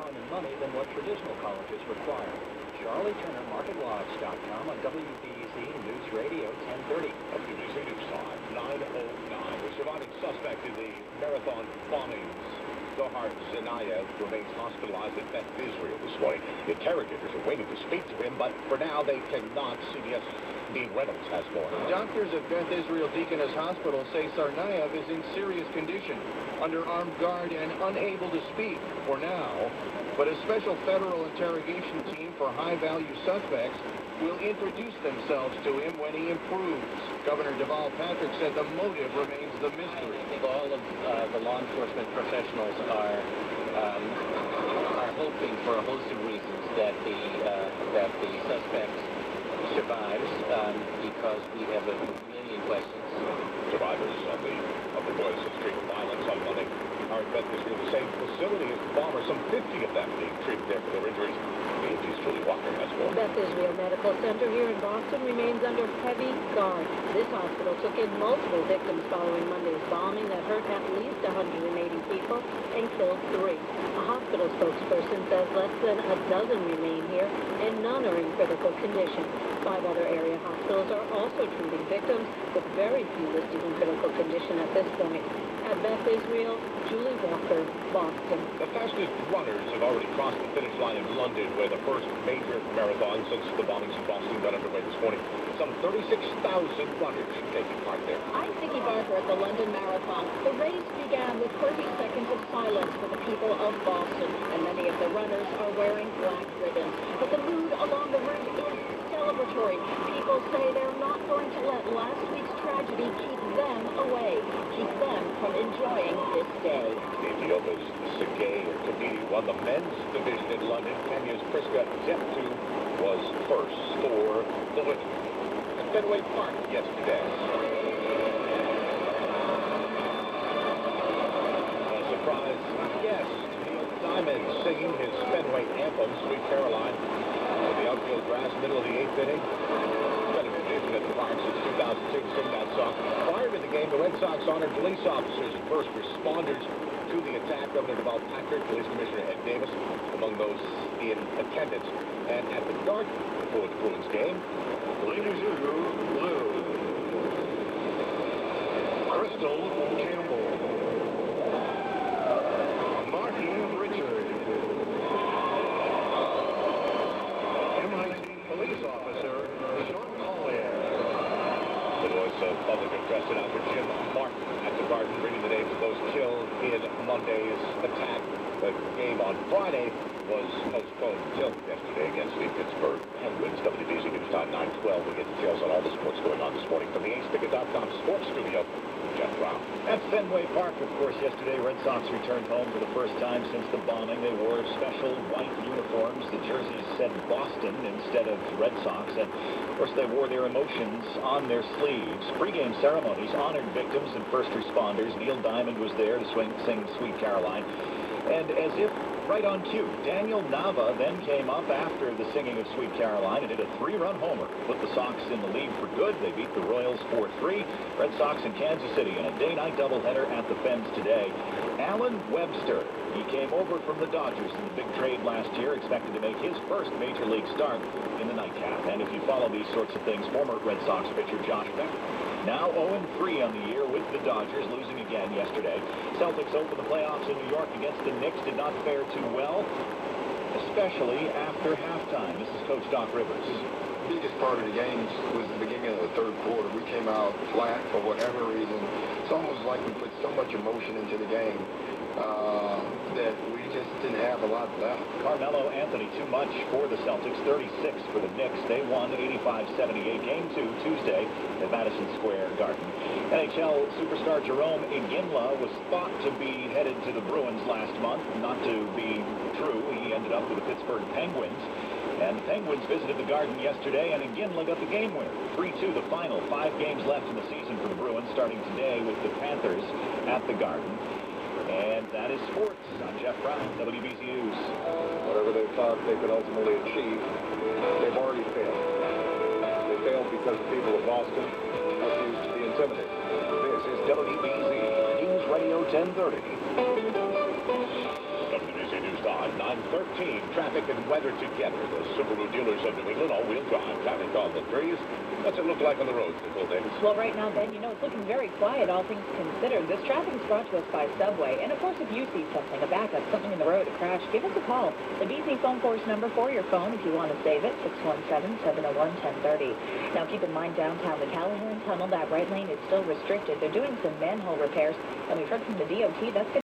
time and money than what traditional colleges require. Charlie Turner, MarketWatch.com on WBZ News Radio 1030. WBZ News Time 9:09. The surviving suspect in the marathon bombings, Zohar Zinayev, remains hospitalized at Beth Israel this morning. Interrogators are waiting to speak to him, but for now they cannot. CBS Dean Reynolds has more. Doctors at Beth Israel Deaconess Hospital say Tsarnaev is in serious condition, under armed guard and unable to speak for now. But a special federal interrogation team for high-value suspects will introduce themselves to him when he improves. Governor Deval Patrick said the motive remains the mystery. I think all of the law enforcement professionals are hoping for a host of reasons that the suspect survives, because we have a million questions. Survivors of the Boylston Street violence on Monday are at Beth Israel, the same facility as the bomber. Some 50 of them being treated there for their injuries. ABC's Julie Walker has more. Beth Israel Medical Center here in Boston remains under heavy guard. This hospital took in multiple victims following Monday's bombing that hurt at least 180 people and killed 3. A hospital spokesperson says less than a dozen remain here and none are in critical condition. 5 other area hospitals are also treating victims, with very few listed in critical condition at this point. At Beth Israel, Julie Walker, Boston. The fastest runners have already crossed the finish line in London, where the first major marathon since the bombings in Boston got underway this morning. Some 36,000 runners taking part there. I'm Vicki Barker at the London Marathon. The race began with 30 seconds of silence for the people of Boston, and many of the runners are wearing black ribbons. But the mood along the route is celebratory. People say they're not going to let last week's tragedy keep them away, keep them from enjoying this day. Ethiopia's Sergei Kabidi won the men's division in London. Kenya's Priska Zeptu was first for the women. At Fenway Park yesterday. A surprise guest, Neil Diamond, singing his Fenway anthem, Sweet Caroline, in the outfield grass, middle of the 8th inning. Been a tradition at the park since 2002 to sing that song. Prior to the game, the Red Sox honored police officers and first responders to the attack. Governor Deval Patrick, Police Commissioner Ed Davis, among those in attendance. And at the Garden before the Bruins game, ladies and blue, Crystal Campbell, Martin Richard, MIT police officer Sean Collier. The voice of public address announcer Jim Martin at the Garden, reading the names of those killed in Monday's attack. The game on Friday was postponed until yesterday against the Pittsburgh Penguins. WBZ News Time 9:12. We get details on all the sports going on this morning from the AceTicket.com sports studio. Jeff Brown. At Fenway Park, of course, yesterday, Red Sox returned home for the first time since the bombing. They wore special white uniforms. The jerseys said Boston instead of Red Sox. And, of course, they wore their emotions on their sleeves. Pre-game ceremonies honored victims and first responders. Neil Diamond was there to sing Sweet Caroline. And as if right on cue, Daniel Nava then came up after the singing of Sweet Caroline and hit a 3-run homer. Put the Sox in the lead for good. They beat the Royals 4-3. Red Sox in Kansas City in a day-night doubleheader at the Fens today. Alan Webster, he came over from the Dodgers in the big trade last year, expected to make his first major league start in the nightcap. And if you follow these sorts of things, former Red Sox pitcher Josh Beck, now 0-3 on the year with the Dodgers, losing again yesterday. Celtics opened the playoffs in New York against the Knicks, did not fare too well, especially after halftime. This is Coach Doc Rivers. The biggest part of the game was the beginning of the third quarter. We came out flat for whatever reason. It's almost like we put so much emotion into the game that we just didn't have a lot left. Carmelo Anthony, too much for the Celtics, 36 for the Knicks. They won 85-78. Game 2 Tuesday at Madison Square Garden. NHL superstar Jerome Iginla was thought to be headed to the Bruins last month. Not to be true. He ended up with the Pittsburgh Penguins. And the Penguins visited the Garden yesterday, and Iginla got the game winner. 3-2 the final. 5 games left in the season for the Bruins, starting today with the Panthers at the Garden. And that is sports. I'm Jeff Brown, WBZ News. Whatever they thought they could ultimately achieve, they've already failed. They failed because the people of Boston refused to be intimidated. This is WBZ News Radio 1030. WBZ News Time, 9 on 13. Traffic and weather together. The Subaru dealers of New England all-wheel drive. Traffic on the 3s. What's it look like on the roads, Nicole Davis? Well, right now, Ben, it's looking very quiet, all things considered. This traffic is brought to us by Subway. And, of course, if you see something, a backup, something in the road, a crash, give us a call. The BC phone force number for your phone, if you want to save it, 617-701-1030. Now, keep in mind, downtown, the Callahan Tunnel, that right lane is still restricted. They're doing some manhole repairs, and we've heard from the DOT that's going to